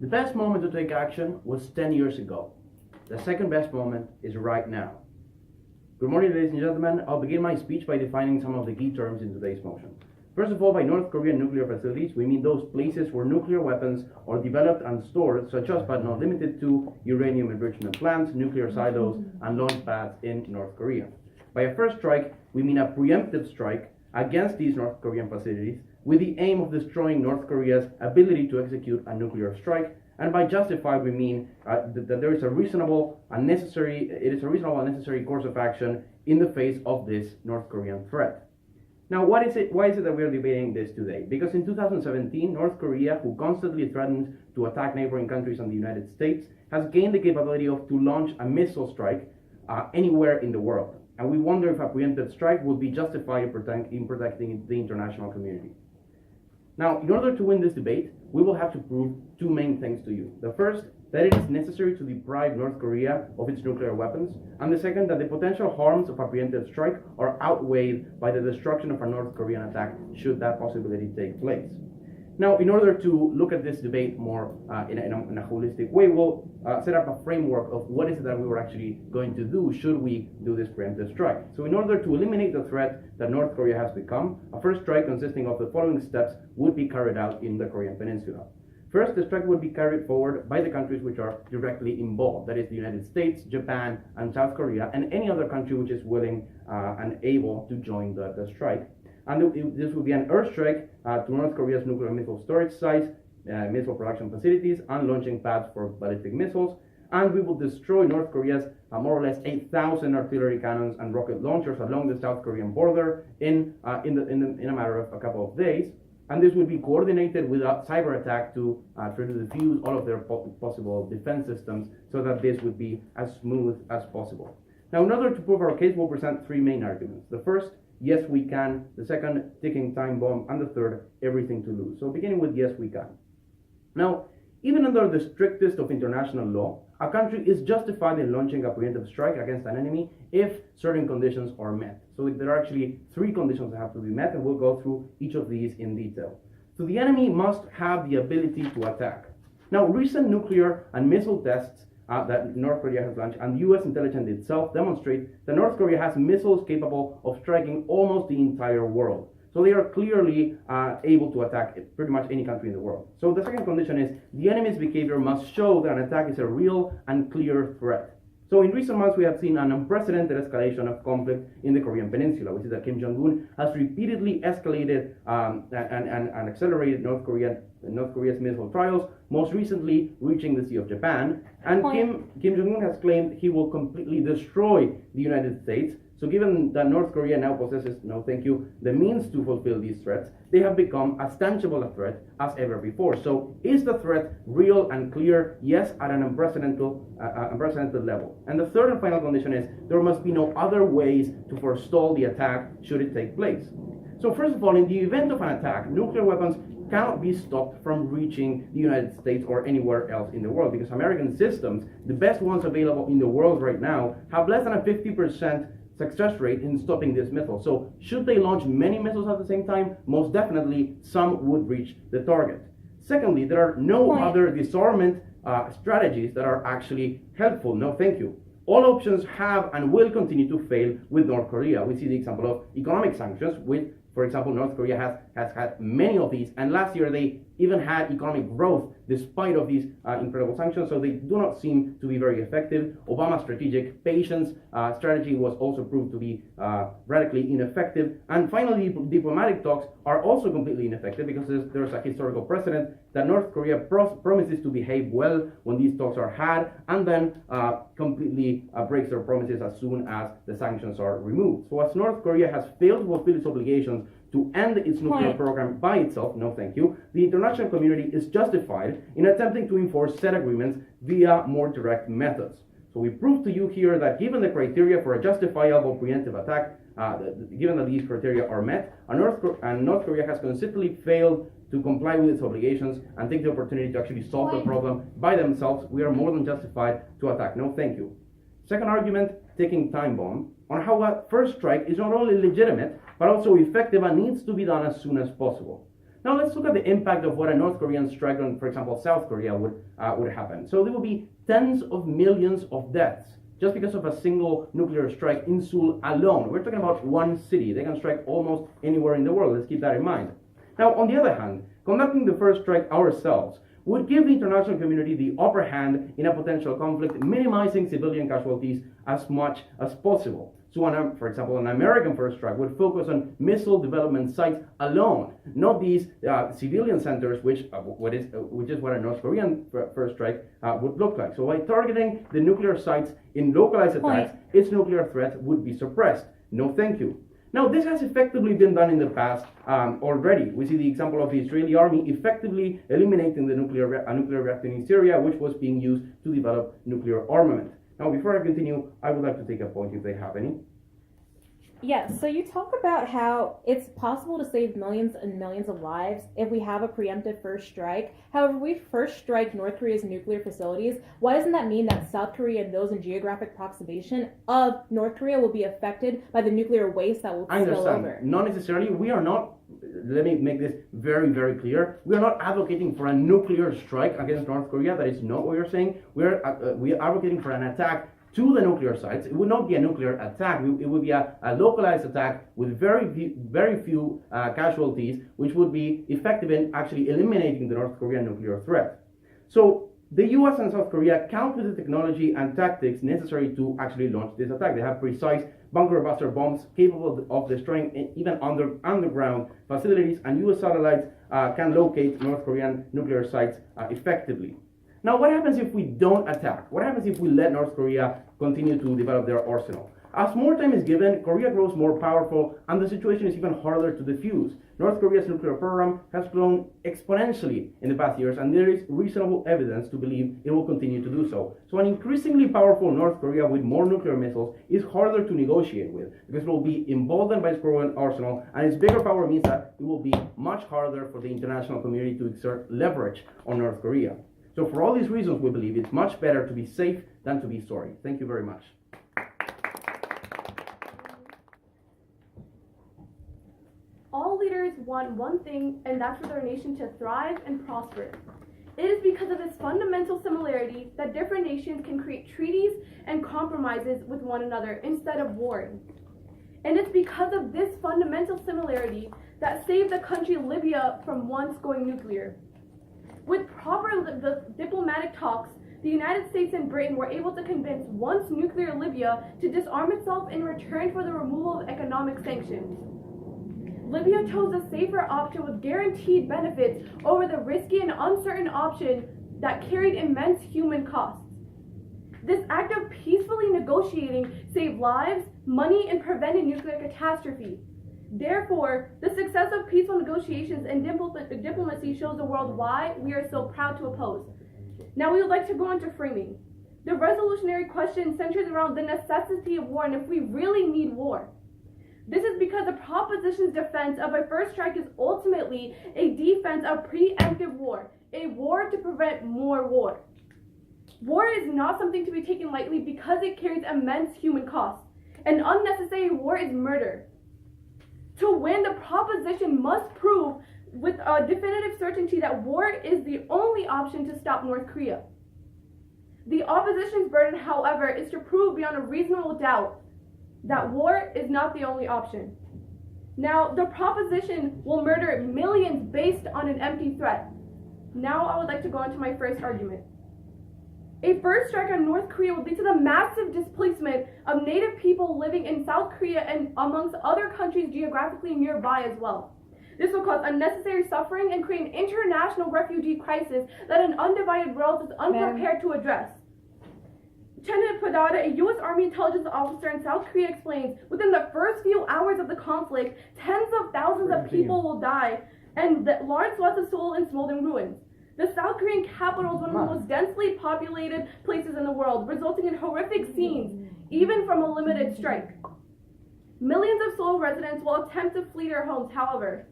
The best moment to take action was 10 years ago. The second best moment is right now. Good morning, ladies and gentlemen. I'll begin my speech by defining some of the key terms in today's motion. First of all, by North Korean nuclear facilities, we mean those places where nuclear weapons are developed and stored, such as but not limited to uranium enrichment plants, nuclear silos, and launch pads in North Korea. By a first strike, we mean a preemptive strike against these North Korean facilities with the aim of destroying North Korea's ability to execute a nuclear strike. And by justified, we mean that there is a reasonable and necessary course of action in the face of this North Korean threat. Now, why is it that we are debating this today? Because in 2017, North Korea, who constantly threatens to attack neighboring countries and the United States, has gained the capability to launch a missile strike anywhere in the world. And we wonder if a preemptive strike would be justified in protecting the international community. Now, in order to win this debate, we will have to prove two main things to you. The first, that it is necessary to deprive North Korea of its nuclear weapons, and the second, that the potential harms of a preemptive strike are outweighed by the destruction of a North Korean attack should that possibility take place. Now, in order to look at this debate more in a holistic way, we'll set up a framework of what is it that we were actually going to do should we do this preemptive strike. So in order to eliminate the threat that North Korea has become, a first strike consisting of the following steps would be carried out in the Korean Peninsula. First, the strike would be carried forward by the countries which are directly involved, that is the United States, Japan, and South Korea, and any other country which is willing and able to join the strike. And this would be an airstrike to North Korea's nuclear missile storage sites, missile production facilities, and launching pads for ballistic missiles. And we will destroy North Korea's more or less 8,000 artillery cannons and rocket launchers along the South Korean border in a matter of a couple of days. And this would be coordinated with a cyber attack to try to defuse all of their possible defense systems so that this would be as smooth as possible. Now, in order to prove our case, we'll present three main arguments. The first, yes, we can. The second, ticking time bomb. And the third, everything to lose. So beginning with yes, we can. Now, even under the strictest of international law, a country is justified in launching a preemptive strike against an enemy if certain conditions are met. So there are actually three conditions that have to be met, and we'll go through each of these in detail. So the enemy must have the ability to attack. Now, recent nuclear and missile tests that North Korea has launched, and U.S. intelligence itself demonstrate that North Korea has missiles capable of striking almost the entire world. So they are clearly able to attack pretty much any country in the world. So the second condition is the enemy's behavior must show that an attack is a real and clear threat. So in recent months, we have seen an unprecedented escalation of conflict in the Korean Peninsula, which is that Kim Jong-un has repeatedly escalated and accelerated North Korea's missile trials, most recently reaching the Sea of Japan. And Kim Jong-un has claimed he will completely destroy the United States. So given that North Korea now possesses, the means to fulfill these threats, they have become as tangible a threat as ever before. So is the threat real and clear? Yes, at an unprecedented level. And the third and final condition is there must be no other ways to forestall the attack should it take place. So first of all, in the event of an attack, nuclear weapons cannot be stopped from reaching the United States or anywhere else in the world, because American systems, the best ones available in the world right now, have less than a 50% success rate in stopping this missile. So should they launch many missiles at the same time, most definitely some would reach the target. Secondly, there are no other disarmament strategies that are actually helpful. No, thank you. All options have and will continue to fail with North Korea. We see the example of economic sanctions with, for example, North Korea has had many of these, and last year they even had economic growth despite of these incredible sanctions, so they do not seem to be very effective. Obama's strategic patience strategy was also proved to be radically ineffective. And finally, diplomatic talks are also completely ineffective because there's a historical precedent that North Korea promises to behave well when these talks are had, and then completely breaks their promises as soon as the sanctions are removed. So as North Korea has failed to fulfill its obligations to end its nuclear program by itself, no thank you, the international community is justified in attempting to enforce said agreements via more direct methods. So we prove to you here that given the criteria for a justifiable preemptive attack, given that these criteria are met, and North Korea has consistently failed to comply with its obligations and take the opportunity to actually solve the problem by themselves, we are more than justified to attack. No thank you. Second argument, ticking time bomb, on how a first strike is not only legitimate, but also effective and needs to be done as soon as possible. Now let's look at the impact of what a North Korean strike on, for example, South Korea would happen. So there will be tens of millions of deaths just because of a single nuclear strike in Seoul alone. We're talking about one city. They can strike almost anywhere in the world. Let's keep that in mind. Now, on the other hand, conducting the first strike ourselves would give the international community the upper hand in a potential conflict, minimizing civilian casualties as much as possible. So, for example, an American first strike would focus on missile development sites alone, not these civilian centers, which is what a North Korean first strike would look like. So, by targeting the nuclear sites in localized attacks, its nuclear threat would be suppressed. No, thank you. Now, this has effectively been done in the past already. We see the example of the Israeli army effectively eliminating the nuclear reactor in Syria, which was being used to develop nuclear armament. Now, before I continue, I would like to take a point if they have any. Yes, so you talk about how it's possible to save millions and millions of lives if we have a preemptive first strike. However, we first strike North Korea's nuclear facilities. Why doesn't that mean that South Korea and those in geographic proximation of North Korea will be affected by the nuclear waste that will spill over? Not necessarily. We are not, let me make this very, very clear. We are not advocating for a nuclear strike against North Korea. That is not what we're saying. We are advocating for an attack to the nuclear sites. It would not be a nuclear attack. It would be a localized attack with very few casualties, which would be effective in actually eliminating the North Korean nuclear threat. So the US and South Korea count with the technology and tactics necessary to actually launch this attack. They have precise bunker buster bombs capable of destroying even underground facilities, and US satellites can locate North Korean nuclear sites effectively. Now, what happens if we don't attack? What happens if we let North Korea continue to develop their arsenal? As more time is given, Korea grows more powerful, and the situation is even harder to defuse. North Korea's nuclear program has grown exponentially in the past years, and there is reasonable evidence to believe it will continue to do so. So an increasingly powerful North Korea with more nuclear missiles is harder to negotiate with, because it will be emboldened by its growing arsenal, and its bigger power means that it will be much harder for the international community to exert leverage on North Korea. So for all these reasons, we believe it's much better to be safe than to be sorry. Thank you very much. All leaders want one thing, and that's for their nation to thrive and prosper. It is because of this fundamental similarity that different nations can create treaties and compromises with one another instead of warring. And it's because of this fundamental similarity that saved the country Libya from once going nuclear. With proper diplomatic talks, the United States and Britain were able to convince once nuclear Libya to disarm itself in return for the removal of economic sanctions. Libya chose a safer option with guaranteed benefits over the risky and uncertain option that carried immense human costs. This act of peacefully negotiating saved lives, money, and prevented nuclear catastrophe. Therefore, the success of peaceful negotiations and diplomacy shows the world why we are so proud to oppose. Now we would like to go on to framing. The resolutionary question centers around the necessity of war and if we really need war. This is because the proposition's defense of a first strike is ultimately a defense of preemptive war, a war to prevent more war. War is not something to be taken lightly because it carries immense human costs. An unnecessary war is murder. To win, the proposition must prove with a definitive certainty that war is the only option to stop North Korea. The opposition's burden, however, is to prove beyond a reasonable doubt that war is not the only option. Now, the proposition will murder millions based on an empty threat. Now I would like to go into my first argument. A first strike on North Korea would lead to the massive displacement of native people living in South Korea and amongst other countries geographically nearby as well. This will cause unnecessary suffering and create an international refugee crisis that an undivided world is unprepared to address. Lieutenant Padada, a U.S. Army intelligence officer in South Korea, explains, within the first few hours of the conflict, tens of thousands of people will die and large swaths of Seoul in smoldering ruins. The South Korean capital is one of the most densely populated places in the world, resulting in horrific scenes, even from a limited strike. Millions of Seoul residents will attempt to flee their homes, however.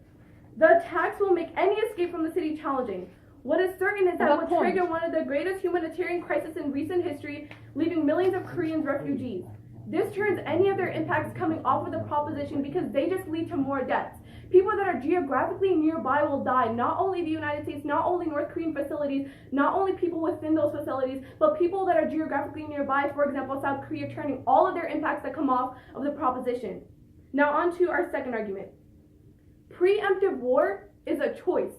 The attacks will make any escape from the city challenging. What is certain is that it will trigger one of the greatest humanitarian crises in recent history, leaving millions of Koreans refugees. This turns any of their impacts coming off of the proposition because they just lead to more deaths. People that are geographically nearby will die. Not only the United States, not only North Korean facilities, not only people within those facilities, but people that are geographically nearby, for example, South Korea, turning all of their impacts that come off of the proposition. Now on to our second argument. Preemptive war is a choice.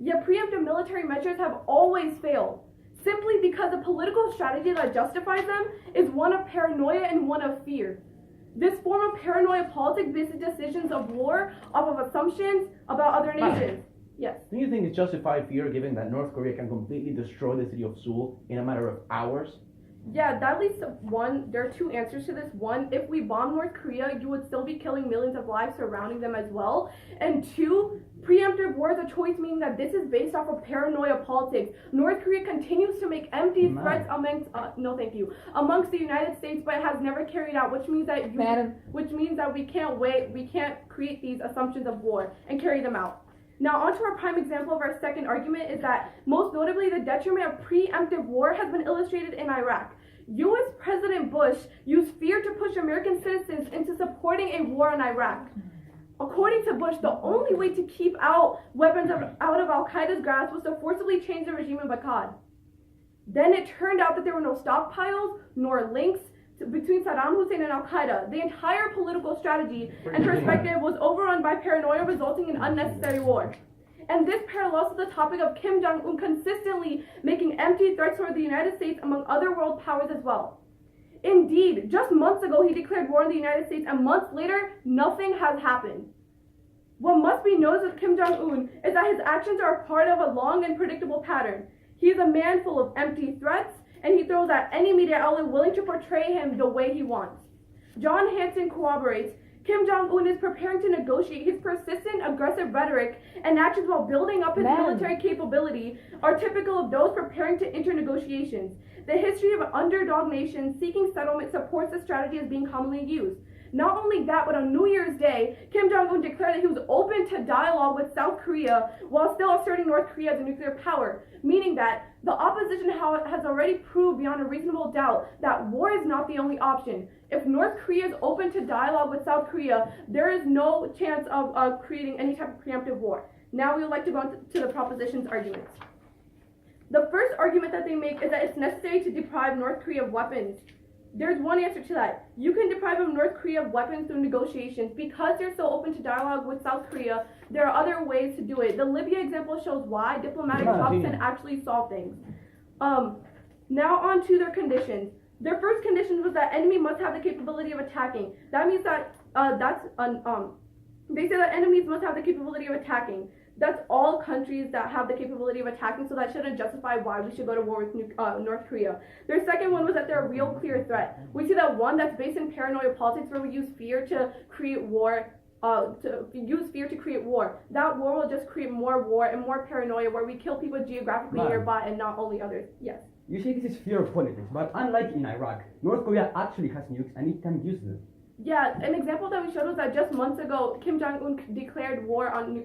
Yet preemptive military measures have always failed, simply because the political strategy that justifies them is one of paranoia and one of fear. This form of paranoia politics bases decisions of war off of assumptions about other nations. Yes. Do you think it's justified fear given that North Korea can completely destroy the city of Seoul in a matter of hours? Yeah, that leads to one, there are two answers to this. One, if we bomb North Korea, you would still be killing millions of lives surrounding them as well. And two, preemptive war is a choice, meaning that this is based off of paranoia politics. North Korea continues to make empty threats amongst, amongst the United States, but it has never carried out, which means that we can't create these assumptions of war and carry them out. Now, onto our prime example of our second argument is that, most notably, the detriment of preemptive war has been illustrated in Iraq. U.S. President Bush used fear to push American citizens into supporting a war in Iraq. According to Bush, the only way to keep weapons out of al-Qaeda's grasp was to forcibly change the regime in Baghdad. Then it turned out that there were no stockpiles nor links between Saddam Hussein and al-Qaeda. The entire political strategy and perspective was overrun by paranoia, resulting in unnecessary war. And this parallels to the topic of Kim Jong-un consistently making empty threats toward the United States among other world powers as well. Indeed, just months ago he declared war on the United States, and months later, nothing has happened. What must be noticed with Kim Jong-un is that his actions are a part of a long and predictable pattern. He is a man full of empty threats, and he throws at any media outlet willing to portray him the way he wants. John Hanson corroborates, Kim Jong-un is preparing to negotiate. His persistent, aggressive rhetoric and actions while building up his military capability are typical of those preparing to enter negotiations. The history of underdog nations seeking settlement supports the strategy as being commonly used. Not only that, but on New Year's Day, Kim Jong-un declared that he was open to dialogue with South Korea while still asserting North Korea as a nuclear power, meaning that the opposition has already proved beyond a reasonable doubt that war is not the only option. If North Korea is open to dialogue with South Korea, there is no chance of creating any type of preemptive war. Now we would like to go to the proposition's arguments. The first argument that they make is that it's necessary to deprive North Korea of weapons. There's one answer to that. You can deprive North Korea of weapons through negotiations. Because they're so open to dialogue with South Korea, there are other ways to do it. The Libya example shows why diplomatic talks can actually solve things. Now on to their conditions. Their first condition was that enemy must have the capability of attacking. That means that they say that enemies must have the capability of attacking. That's all countries that have the capability of attacking, so that shouldn't justify why we should go to war with North Korea. Their second one was that they're a real clear threat. We see that one that's based in paranoia politics, where we use fear to create war. That war will just create more war and more paranoia, where we kill people geographically nearby and not only others. Yes. You say this is fear politics, but unlike in Iraq, North Korea actually has nukes and it can use them. Yeah, an example that we showed was that just months ago, Kim Jong-un declared war on the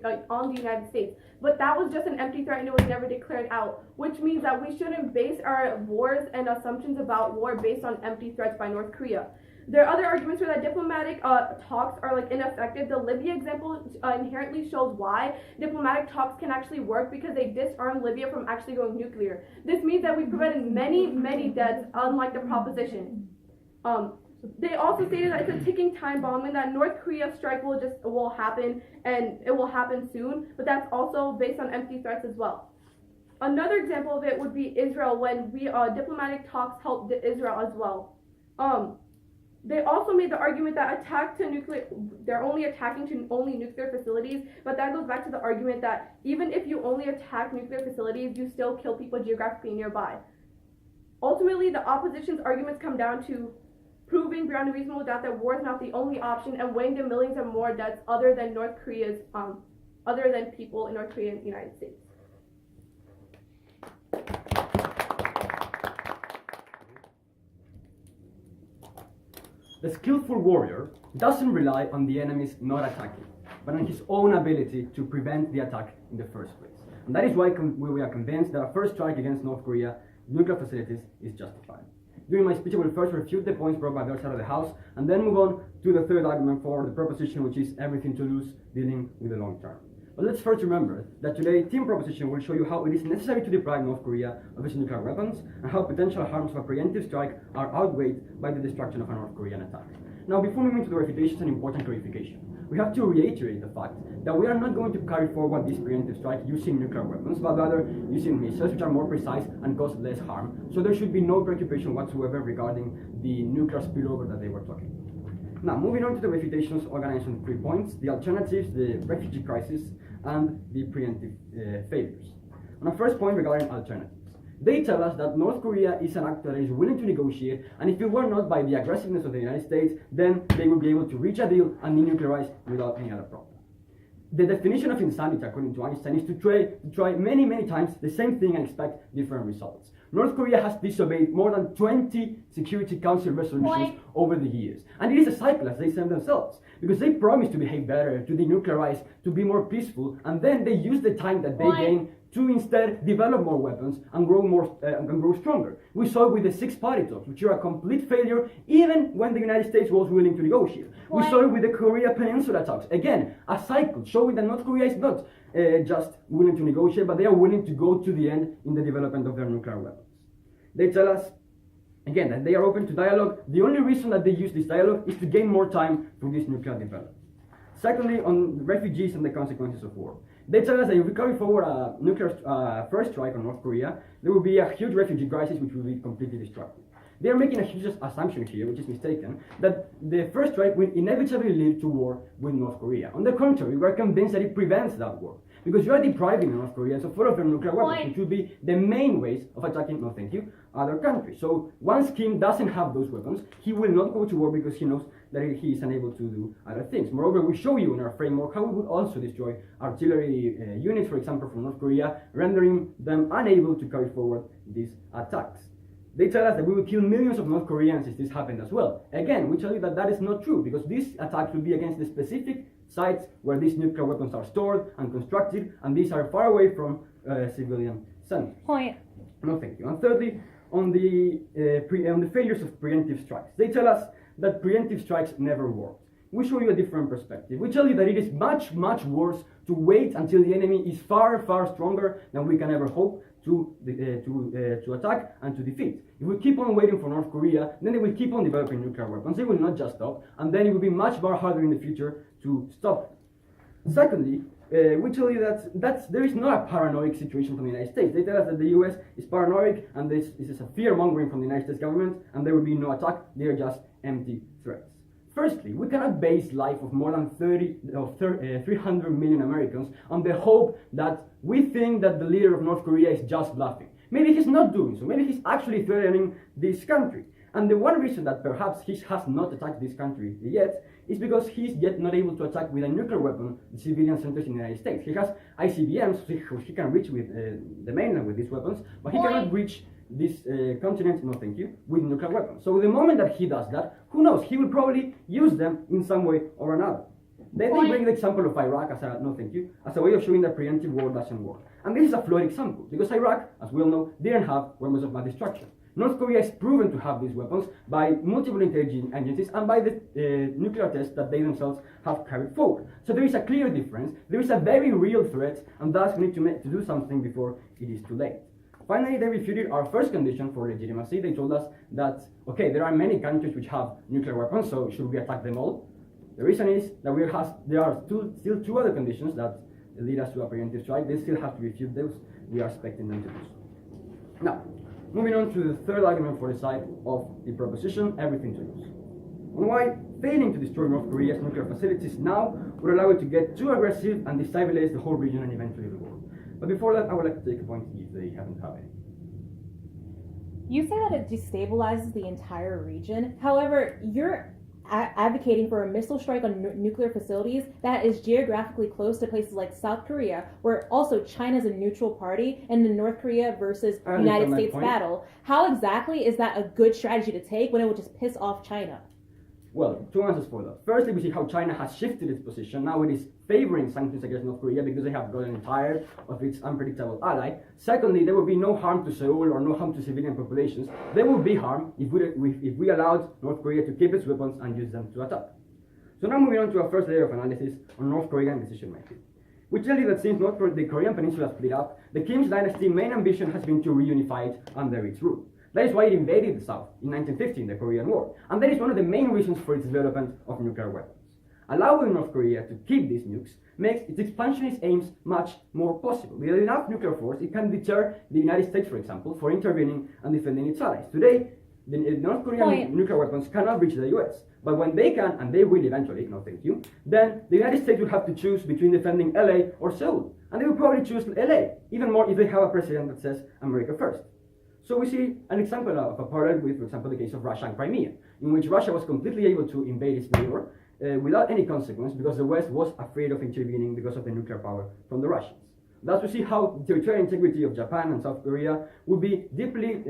United States. But that was just an empty threat and it was never declared out, which means that we shouldn't base our wars and assumptions about war based on empty threats by North Korea. Their other arguments were that diplomatic talks are ineffective. The Libya example inherently shows why diplomatic talks can actually work, because they disarm Libya from actually going nuclear. This means that we prevented many, many deaths, unlike the proposition. They also stated that it's a ticking time bomb and that North Korea strike will happen, and it will happen soon, but that's also based on empty threats as well. Another example of it would be Israel, when diplomatic talks helped Israel as well. They also made the argument that they're only attacking to only nuclear facilities, but that goes back to the argument that even if you only attack nuclear facilities, you still kill people geographically nearby. Ultimately, the opposition's arguments come down to proving beyond a reasonable doubt that war is not the only option, and weighing the millions of more deaths other than people in North Korea and the United States. The skillful warrior doesn't rely on the enemy's not attacking, but on his own ability to prevent the attack in the first place. And that is why we are convinced that a first strike against North Korea nuclear facilities is justified. during my speech I will first refute the points brought by the other side of the House, and then move on to the third argument for the proposition, which is everything to lose dealing with the long term. But let's first remember that today Team Proposition will show you how it is necessary to deprive North Korea of its nuclear weapons, and how potential harms of a preemptive strike are outweighed by the destruction of a North Korean attack. Now, before moving to the refutations, an important clarification. We have to reiterate the fact that we are not going to carry forward this preemptive strike using nuclear weapons, but rather using missiles which are more precise and cause less harm. So there should be no preoccupation whatsoever regarding the nuclear spillover that they were talking about. Now, moving on to the refutations organized on 3 points: the alternatives, the refugee crisis, and the preemptive failures. On our first point regarding alternatives, they tell us that North Korea is an actor that is willing to negotiate, and if it were not by the aggressiveness of the United States, then they would be able to reach a deal and denuclearize without any other problem. The definition of insanity, according to Einstein, is to try many, many times the same thing and expect different results. North Korea has disobeyed more than 20 Security Council resolutions over the years. And it is a cycle, as they say themselves, because they promise to behave better, to denuclearize, to be more peaceful, and then they use the time that they gain to instead develop more weapons and grow stronger. We saw it with the six-party talks, which are a complete failure even when the United States was willing to negotiate. We saw it with the Korea Peninsula talks. Again, a cycle showing that North Korea is not just willing to negotiate, but they are willing to go to the end in the development of their nuclear weapons. They tell us, again, that they are open to dialogue. The only reason that they use this dialogue is to gain more time for this nuclear development. Secondly, on refugees and the consequences of war. They tell us that if we carry forward a nuclear first strike on North Korea, there will be a huge refugee crisis which will be completely destructive. They are making a huge assumption here, which is mistaken, that the first strike will inevitably lead to war with North Korea. On the contrary, we are convinced that it prevents that war, because you are depriving North Koreans of all of their nuclear weapons, which would be the main ways of attacking, no thank you, other countries. So once Kim doesn't have those weapons, he will not go to war because he knows that he is unable to do other things. Moreover, we show you in our framework how we would also destroy artillery units, for example, from North Korea, rendering them unable to carry forward these attacks. They tell us that we will kill millions of North Koreans if this happened as well. Again, we tell you that that is not true, because these attacks will be against the specific sites where these nuclear weapons are stored and constructed, and these are far away from civilian centers. Point. No, thank you. And thirdly, on the failures of preemptive strikes. They tell us that preemptive strikes never work. We show you a different perspective. We tell you that it is much, much worse to wait until the enemy is far, far stronger than we can ever hope to attack and to defeat. If we keep on waiting for North Korea, then they will keep on developing nuclear weapons. They will not just stop, and then it will be much more harder in the future to stop them. Secondly, we tell you that there is not a paranoid situation from the United States. They tell us that the US is paranoid, and this is a fear-mongering from the United States government, and there will be no attack. They are just empty threats. Firstly, we cannot base life of more than 300 million Americans on the hope that we think that the leader of North Korea is just bluffing. Maybe he's not doing so. Maybe he's actually threatening this country. And the one reason that perhaps he has not attacked this country yet is because he's yet not able to attack with a nuclear weapon the civilian centers in the United States. He has ICBMs, so he can reach with the mainland with these weapons, but he cannot reach this continent, no thank you, with nuclear weapons. So the moment that he does that, who knows, he will probably use them in some way or another. Then they bring the example of Iraq as a, no thank you, as a way of showing that preemptive war doesn't work. And this is a flawed example, because Iraq, as we all know, didn't have weapons of mass destruction. North Korea is proven to have these weapons by multiple intelligence agencies and by the nuclear tests that they themselves have carried forward. So there is a clear difference, there is a very real threat, and thus we need to do something before it is too late. Finally, they refuted our first condition for legitimacy. They told us that, okay, there are many countries which have nuclear weapons, so should we attack them all? The reason is that there are still two other conditions that lead us to a preemptive strike. They still have to refute those. We are expecting them to do so. Now, moving on to the third argument for the side of the proposition, everything to lose. On why failing to destroy North Korea's nuclear facilities now would allow it to get too aggressive and destabilize the whole region and eventually the world. But before that, I would like to take a point if they haven't had any. You say that it destabilizes the entire region. However, you're advocating for a missile strike on nuclear facilities that is geographically close to places like South Korea, where also China's a neutral party in the North Korea versus United States battle. How exactly is that a good strategy to take when it would just piss off China? Well, two answers for that. Firstly, we see how China has shifted its position. Now it is favoring sanctions against North Korea because they have gotten tired of its unpredictable ally. Secondly, there will be no harm to Seoul or no harm to civilian populations. There will be harm if we allowed North Korea to keep its weapons and use them to attack. So now moving on to our first layer of analysis on North Korean decision making. We tell you that since the Korean Peninsula split up, the Kim's dynasty main ambition has been to reunify it under its rule. That is why it invaded the South in 1950 in the Korean War, and that is one of the main reasons for its development of nuclear weapons. Allowing North Korea to keep these nukes makes its expansionist aims much more possible. With enough nuclear force, it can deter the United States, for example, for intervening and defending its allies. Today, the North Korean nuclear weapons cannot reach the US, but when they can, and they will eventually, no thank you, then the United States will have to choose between defending LA or Seoul, and they will probably choose LA, even more if they have a president that says America first. So we see an example of a parallel with, for example, the case of Russia and Crimea, in which Russia was completely able to invade its neighbor without any consequence because the West was afraid of intervening because of the nuclear power from the Russians. Thus we see how the territorial integrity of Japan and South Korea would be deeply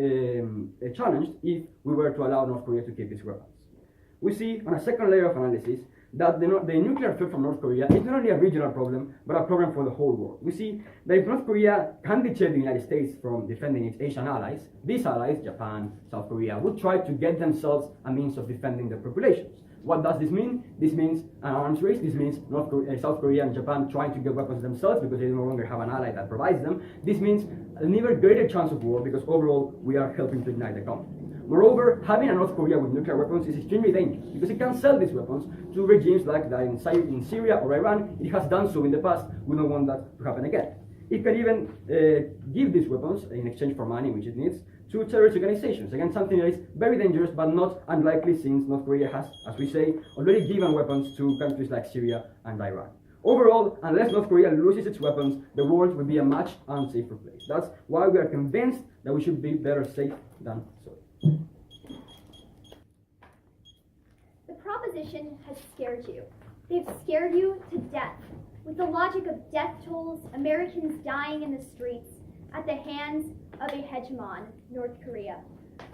challenged if we were to allow North Korea to keep its weapons. We see on a second layer of analysis that the nuclear threat from North Korea is not only a regional problem, but a problem for the whole world. We see that if North Korea can deter the United States from defending its Asian allies, these allies, Japan, South Korea, would try to get themselves a means of defending their populations. What does this mean? This means an arms race. This means South Korea and Japan trying to get weapons themselves because they no longer have an ally that provides them. This means an even greater chance of war because overall we are helping to ignite the conflict. Moreover, having a North Korea with nuclear weapons is extremely dangerous because it can sell these weapons to regimes like that in Syria or Iran. It has done so in the past. We don't want that to happen again. It can even give these weapons in exchange for money, which it needs, to terrorist organizations. Again, something that is very dangerous but not unlikely since North Korea has, as we say, already given weapons to countries like Syria and Iran. Overall, unless North Korea loses its weapons, the world will be a much unsafer place. That's why we are convinced that we should be better safe than sorry. The proposition has scared you. They've scared you to death with the logic of death tolls, Americans dying in the streets at the hands of a hegemon, North Korea.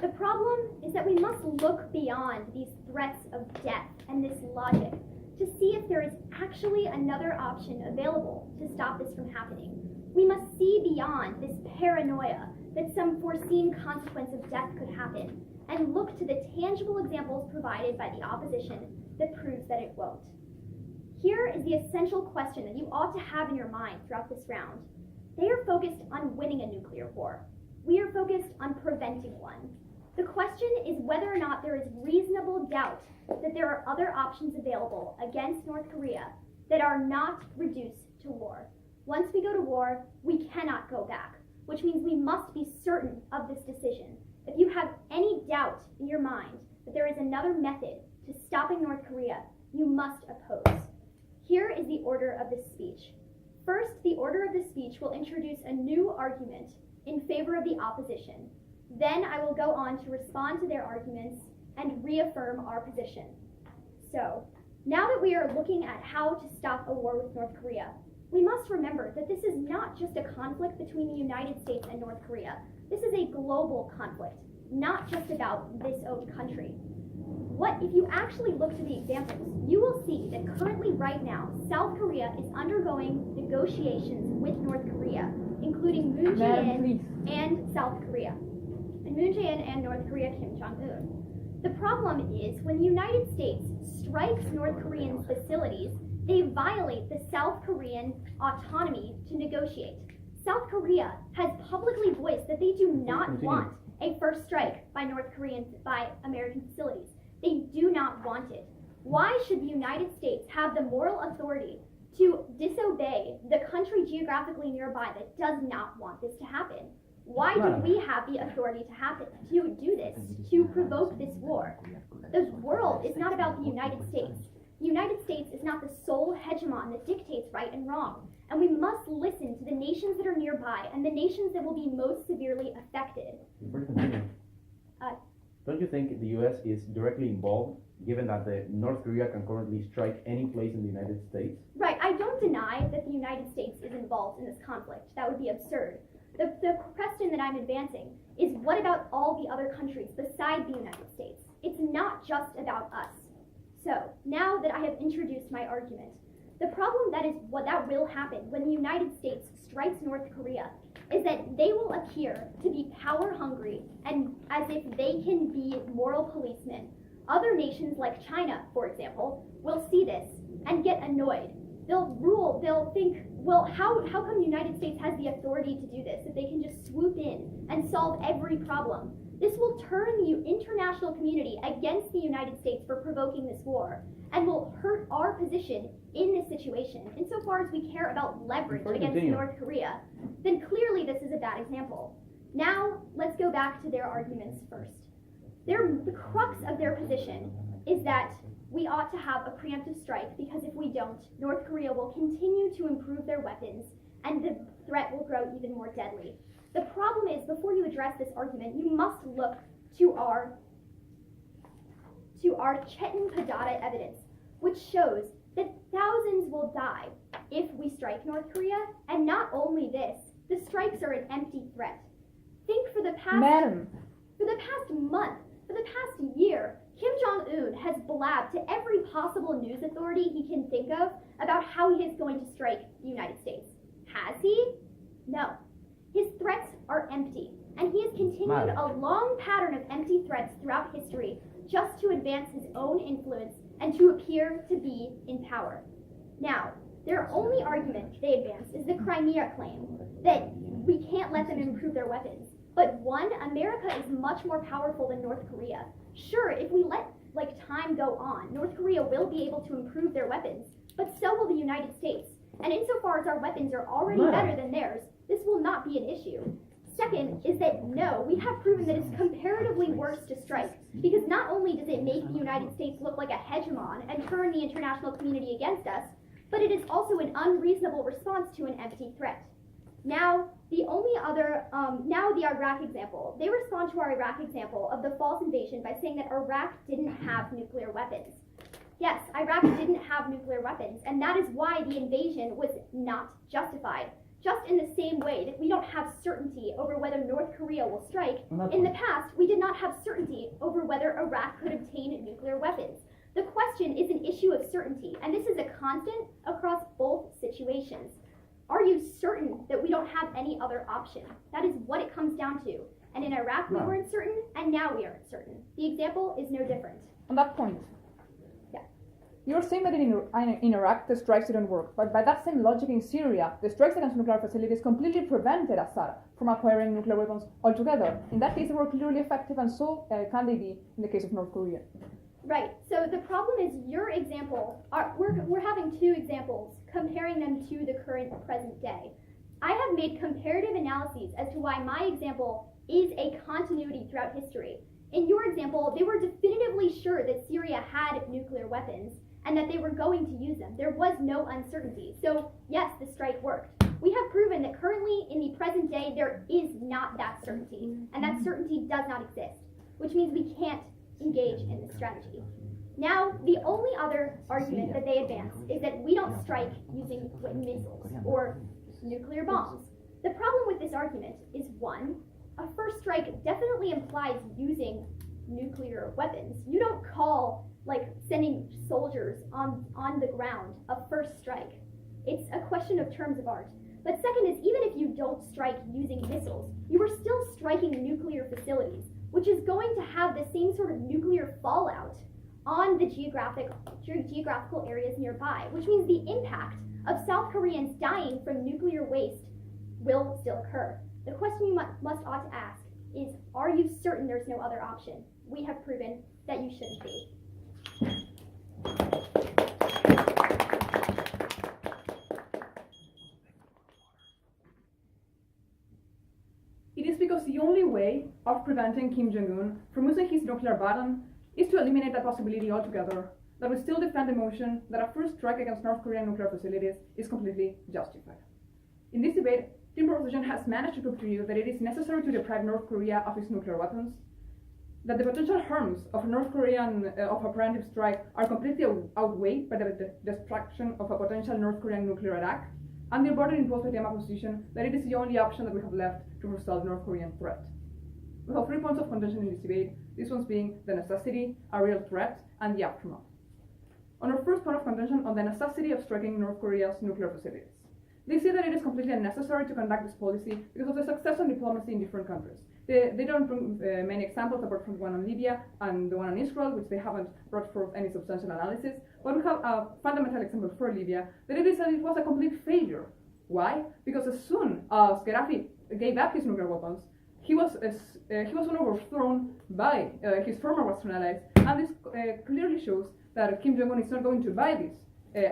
The problem is that we must look beyond these threats of death and this logic to see if there is actually another option available to stop this from happening. We must see beyond this paranoia that some foreseen consequence of death could happen and look to the tangible examples provided by the opposition that proves that it won't. Here is the essential question that you ought to have in your mind throughout this round. They are focused on winning a nuclear war. We are focused on preventing one. The question is whether or not there is reasonable doubt that there are other options available against North Korea that are not reduced to war. Once we go to war, we cannot go back, which means we must be certain of this decision. If you have any doubt in your mind that there is another method to stopping North Korea, you must oppose. Here is the order of this speech. First, the order of the speech will introduce a new argument in favor of the opposition. Then I will go on to respond to their arguments and reaffirm our position. So, now that we are looking at how to stop a war with North Korea, we must remember that this is not just a conflict between the United States and North Korea. This is a global conflict, not just about this own country. If you actually look to the examples, you will see that currently right now, South Korea is undergoing negotiations with North Korea, including Moon Jae-in and South Korea. And Moon Jae-in and North Korea Kim Jong-un. The problem is when the United States strikes North Korean facilities, they violate the South Korean autonomy to negotiate. South Korea has publicly voiced that they do not want a first strike by American facilities. They do not want it. Why should the United States have the moral authority to disobey the country geographically nearby that does not want this to happen? Why do we have the authority to do this, to provoke this war? The world is not about the United States. The United States is not the sole hegemon that dictates right and wrong. And we must listen to the nations that are nearby and the nations that will be most severely affected. Don't you think the U.S. is directly involved, given that North Korea can currently strike any place in the United States? Right. I don't deny that the United States is involved in this conflict. That would be absurd. The question that I'm advancing is, what about all the other countries beside the United States? It's not just about us. So, now that I have introduced my argument, the problem that will happen when the United States strikes North Korea is that they will appear to be power hungry and as if they can be moral policemen. Other nations like China, for example, will see this and get annoyed. They'll think, well, how come the United States has the authority to do this, if they can just swoop in and solve every problem? This will turn the international community against the United States for provoking this war and will hurt our position in this situation. Insofar as we care about leverage against North Korea, then clearly this is a bad example. Now, let's go back to their arguments first. The crux of their position is that we ought to have a preemptive strike because if we don't, North Korea will continue to improve their weapons and the threat will grow even more deadly. The problem is, before you address this argument, you must look to our Chetan-Padata evidence, which shows that thousands will die if we strike North Korea, and not only this, the strikes are an empty threat. Think for the past month, for the past year, Kim Jong-un has blabbed to every possible news authority he can think of about how he is going to strike the United States. Has he? No. His threats are empty, and he has continued a long pattern of empty threats throughout history just to advance his own influence and to appear to be in power. Now, their only argument they advance is the Crimea claim, that we can't let them improve their weapons. But one, America is much more powerful than North Korea. Sure, if we let time go on, North Korea will be able to improve their weapons, but so will the United States. And insofar as our weapons are already better than theirs, this will not be an issue. Second is that no, we have proven that it's comparatively worse to strike, because not only does it make the United States look like a hegemon and turn the international community against us, but it is also an unreasonable response to an empty threat. Now, the Iraq example. They respond to our Iraq example of the false invasion by saying that Iraq didn't have nuclear weapons. Yes, Iraq didn't have nuclear weapons, and that is why the invasion was not justified. Just in the same way that we don't have certainty over whether North Korea will strike, in the past, we did not have certainty over whether Iraq could obtain nuclear weapons. The question is an issue of certainty, and this is a constant across both situations. Are you certain that we don't have any other option? That is what it comes down to. And in Iraq, we were uncertain, and now we are uncertain. The example is no different. On that point, you're saying that in Iraq the strikes didn't work, but by that same logic in Syria, the strikes against nuclear facilities completely prevented Assad from acquiring nuclear weapons altogether. In that case, they were clearly effective, and so can they be in the case of North Korea. Right. So the problem is your example. We're having two examples, comparing them to the current present day. I have made comparative analyses as to why my example is a continuity throughout history. In your example, they were definitively sure that Syria had nuclear weapons and that they were going to use them. There was no uncertainty. So yes, the strike worked. We have proven that currently in the present day, there is not that certainty, and that certainty does not exist, which means we can't engage in this strategy. Now, the only other argument that they advance is that we don't strike using missiles or nuclear bombs. The problem with this argument is, one, a first strike definitely implies using nuclear weapons. You don't call sending soldiers on the ground a first strike. It's a question of terms of art. But second is, even if you don't strike using missiles, you are still striking nuclear facilities, which is going to have the same sort of nuclear fallout on the geographical areas nearby, which means the impact of South Koreans dying from nuclear waste will still occur. The question you ought to ask is, are you certain there's no other option? We have proven that you shouldn't be. It is because the only way of preventing Kim Jong-un from using his nuclear button is to eliminate that possibility altogether that we still defend the motion that a first strike against North Korean nuclear facilities is completely justified. In this debate, Team Oppostion has managed to prove to you that it is necessary to deprive North Korea of its nuclear weapons, that the potential harms of North Korean of a preemptive strike are completely outweighed by the destruction of a potential North Korean nuclear attack, and the rebuttal imposed by the opposition that it is the only option that we have left to resolve North Korean threat. We have 3 points of contention in this debate, these ones being the necessity, a real threat, and the aftermath. on our first point of contention on the necessity of striking North Korea's nuclear facilities. They say that it is completely unnecessary to conduct this policy because of the success of diplomacy in different countries. They don't bring many examples apart from the one on Libya and the one on Israel, which they haven't brought forth any substantial analysis. But we have a fundamental example for Libya that it was a complete failure. Why? Because as soon as Gaddafi gave up his nuclear weapons, he was overthrown by his former Western allies, and this clearly shows that Kim Jong-un is not going to buy this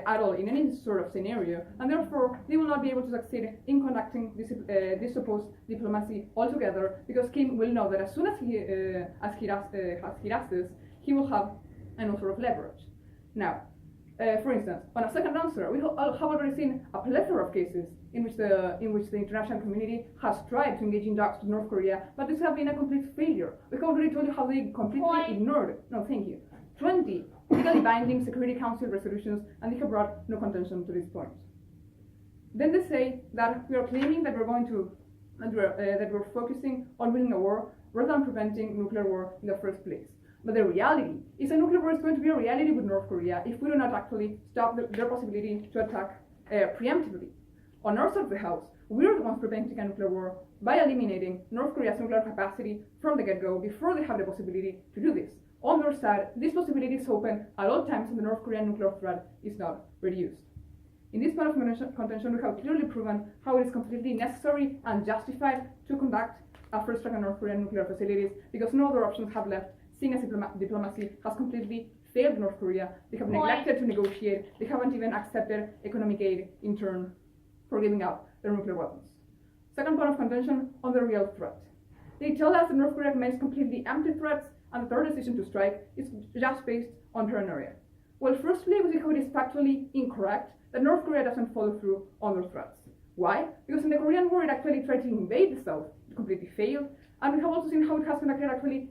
at all in any sort of scenario, and therefore they will not be able to succeed in conducting this supposed diplomacy altogether, because Kim will know that as soon as he does this, he will have an sort of leverage. Now, for instance, on a second answer, we have already seen a plethora of cases in which the international community has tried to engage in talks with North Korea, but this has been a complete failure. We have already told you how they completely ignored, 20 legally binding Security Council resolutions, and they have brought no contention to this point. Then they say that we are claiming that we're focusing on winning a war rather than preventing nuclear war in the first place. But the reality is that nuclear war is going to be a reality with North Korea if we do not actually stop their possibility to attack preemptively. On our side of the house, we're the ones preventing a nuclear war by eliminating North Korea's nuclear capacity from the get-go before they have the possibility to do this. On their side, this possibility is open at all times and the North Korean nuclear threat is not reduced. In this point of contention, we have clearly proven how it is completely necessary and justified to conduct a first strike on North Korean nuclear facilities, because no other options have left, seeing as diplomacy has completely failed North Korea. They have neglected to negotiate, they haven't even accepted economic aid in turn for giving up their nuclear weapons. Second point of contention on the real threat. They tell us that North Korea makes completely empty threats, and the third decision to strike is just based on paranoia. Well, firstly, we see how it is factually incorrect that North Korea doesn't follow through on their threats. Why? Because in the Korean War, it actually tried to invade the South. It completely failed. And we have also seen how it has conducted actually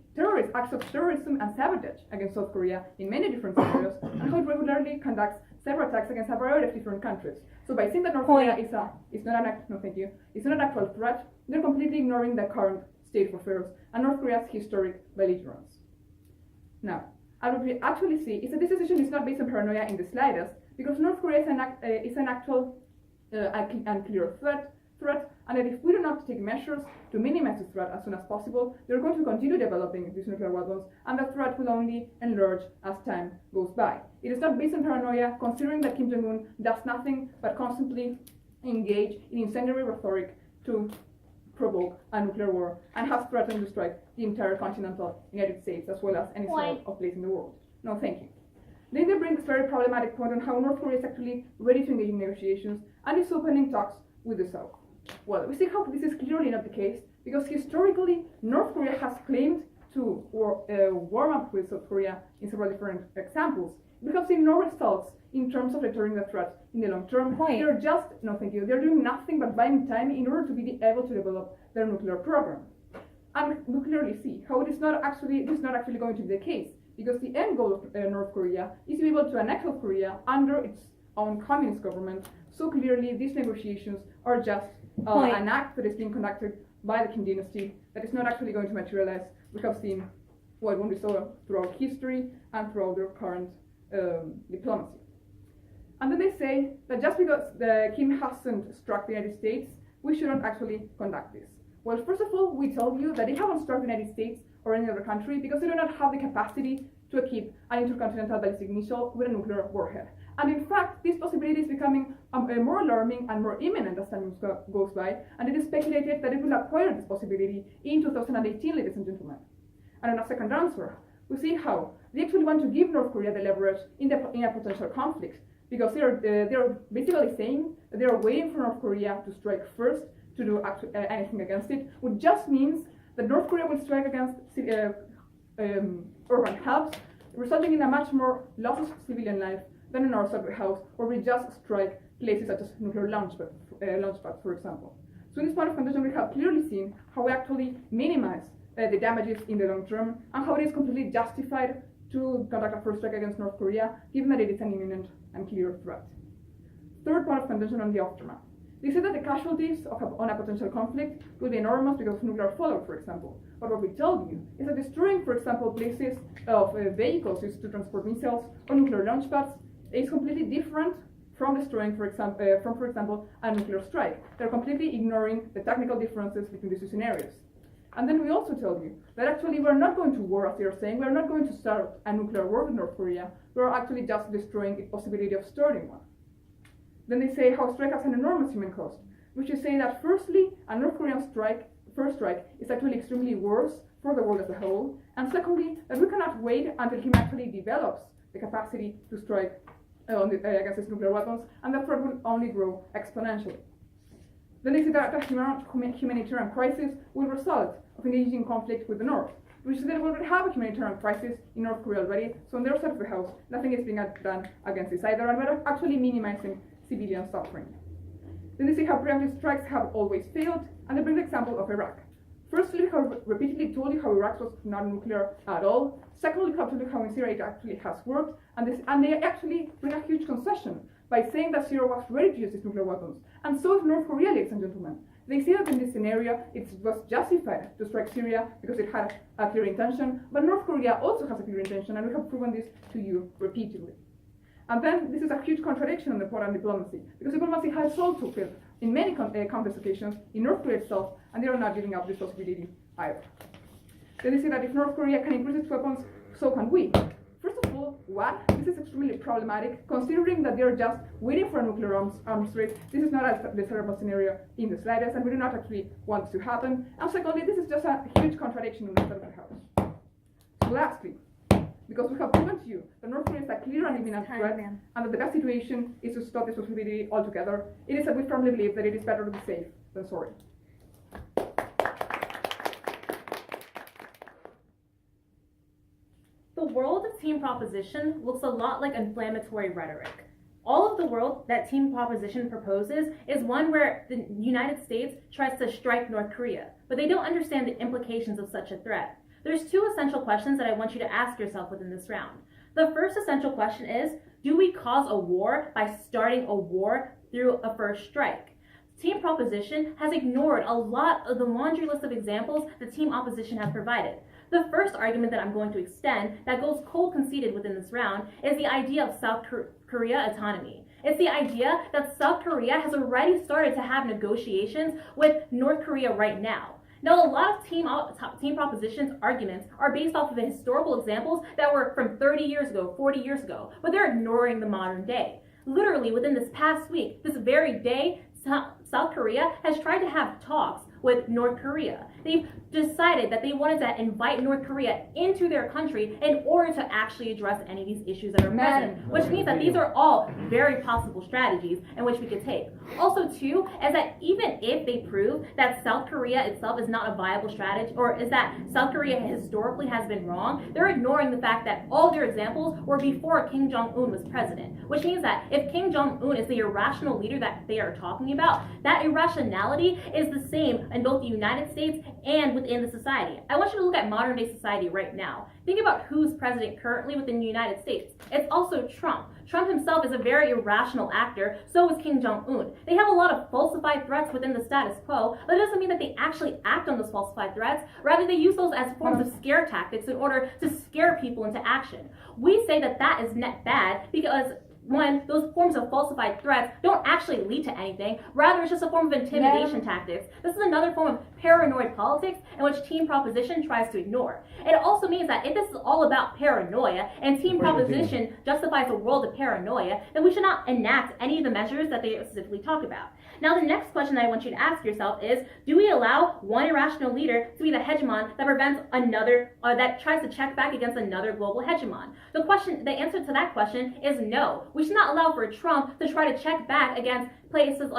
acts of terrorism and sabotage against South Korea in many different scenarios, and how it regularly conducts cyber attacks against a variety of different countries. So by saying that North Korea is not an actual threat, they're completely ignoring the current state of affairs and North Korea's historic belligerence. Now, what we actually see is that this decision is not based on paranoia in the slightest, because North Korea is an actual and clear threat, and that if we do not take measures to minimize the threat as soon as possible, they're going to continue developing these nuclear weapons, and the threat will only enlarge as time goes by. It is not based on paranoia, considering that Kim Jong-un does nothing but constantly engage in incendiary rhetoric to provoke a nuclear war, and has threatened to strike the entire continental United States as well as any sort of place in the world. No, thank you. Then they bring this very problematic point on how North Korea is actually ready to engage in negotiations and is opening talks with the South. Well, we see how this is clearly not the case, because historically North Korea has claimed to warm up with South Korea in several different examples. We have seen no results in terms of deterring the threat in the long term. They're just, they're doing nothing but buying time in order to be able to develop their nuclear program. And we clearly see how this is not actually going to be the case, because the end goal of North Korea is to be able to annex South Korea under its own communist government. So clearly these negotiations are just an act that is being conducted by the Kim dynasty that is not actually going to materialize. We have seen what we saw throughout history and throughout their current diplomacy. And then they say that just because the Kim hasn't struck the United States, we shouldn't actually conduct this. Well, first of all, we tell you that they haven't struck the United States or any other country because they do not have the capacity to equip an intercontinental ballistic missile with a nuclear warhead. And in fact, this possibility is becoming more alarming and more imminent as time goes by, and it is speculated that it will acquire this possibility in 2018, ladies and gentlemen. And on a second answer, we see how they actually want to give North Korea the leverage in a potential conflict, because they are basically saying that they are waiting for North Korea to strike first to do anything against it, which just means that North Korea will strike against urban hubs, resulting in a much more loss of civilian life than in our side of the house, where we just strike places such as nuclear launch pads, for example. So in this point of contention, we have clearly seen how we actually minimize the damages in the long term, and how it is completely justified to conduct a first strike against North Korea, given that it is an imminent and clear threat. Third point of contention on the aftermath. They say that the casualties on a potential conflict will be enormous because of nuclear fallout, for example. But what we tell you is that destroying, for example, places of vehicles used to transport missiles or nuclear launch pads is completely different from destroying, for example, a nuclear strike. They're completely ignoring the technical differences between these two scenarios. And then we also tell you that actually we're not going to war, as they're saying. We're not going to start a nuclear war with North Korea. We're actually just destroying the possibility of starting one. Then they say how a strike has an enormous human cost, which is saying that firstly, a North Korean first strike is actually extremely worse for the world as a whole, and secondly, that we cannot wait until he actually develops the capacity to strike against his nuclear weapons, and that threat will only grow exponentially. Then they say that a humanitarian crisis will result of engaging in conflict with the North, which is that we already have a humanitarian crisis in North Korea already, so on their side of the house, nothing is being done against this either, and we're actually minimizing civilian suffering. Then they say how preemptive strikes have always failed, and they bring the example of Iraq. Firstly, we have repeatedly told you how Iraq was not nuclear at all. Secondly, we have told you how in Syria it actually has worked, and they actually bring a huge concession by saying that Syria was ready to use its nuclear weapons. And so is North Korea, ladies and gentlemen. They say that in this scenario, it was justified to strike Syria because it had a clear intention, but North Korea also has a clear intention, and we have proven this to you repeatedly. And then this is a huge contradiction on the part of diplomacy, because diplomacy has also failed in many countless occasions in North Korea itself, and they are not giving up this possibility either. Then they say that if North Korea can increase its weapons, so can we. First of all, what? This is extremely problematic, considering that they are just waiting for a nuclear arms race. This is not a desirable scenario in the slightest, and we do not actually want this to happen. And secondly, this is just a huge contradiction on the side of the house. So lastly, because we have proven to you that North Korea is a clear and imminent threat, and that the best situation is to stop this possibility altogether, it is that we firmly believe that it is better to be safe than sorry. The world of team proposition looks a lot like inflammatory rhetoric. All of the world that team proposition proposes is one where the United States tries to strike North Korea, but they don't understand the implications of such a threat. There's two essential questions that I want you to ask yourself within this round. The first essential question is, do we cause a war by starting a war through a first strike? Team proposition has ignored a lot of the laundry list of examples the team opposition has provided. The first argument that I'm going to extend that goes cold conceded within this round is the idea of South Korea autonomy. It's the idea that South Korea has already started to have negotiations with North Korea right now. Now, a lot of team proposition's arguments are based off of the historical examples that were from 30 years ago, 40 years ago, but they're ignoring the modern day. Literally, within this past week, this very day, South Korea has tried to have talks with North Korea. They've decided that they wanted to invite North Korea into their country in order to actually address any of these issues that are present, which means that these are all very possible strategies in which we could take. Also, too, is that even if they prove that South Korea itself is not a viable strategy, or is that South Korea historically has been wrong, they're ignoring the fact that all their examples were before Kim Jong-un was president, which means that if Kim Jong-un is the irrational leader that they are talking about, that irrationality is the same in both the United States and within the society. I want you to look at modern day society right now. Think about who's president currently within the United States. It's also Trump. Trump himself is a very irrational actor, so is Kim Jong-un. They have a lot of falsified threats within the status quo, but it doesn't mean that they actually act on those falsified threats. Rather, they use those as forms of scare tactics in order to scare people into action. We say that that is net bad because one, those forms of falsified threats don't actually lead to anything. Rather, it's just a form of intimidation tactics. This is another form of paranoid politics in which team proposition tries to ignore. It also means that if this is all about paranoia and team proposition justifies a world of paranoia, then we should not enact any of the measures that they specifically talk about. Now, the next question that I want you to ask yourself is, do we allow one irrational leader to be the hegemon that prevents another, that tries to check back against another global hegemon? The answer to that question is no. We should not allow for Trump to try to check back against places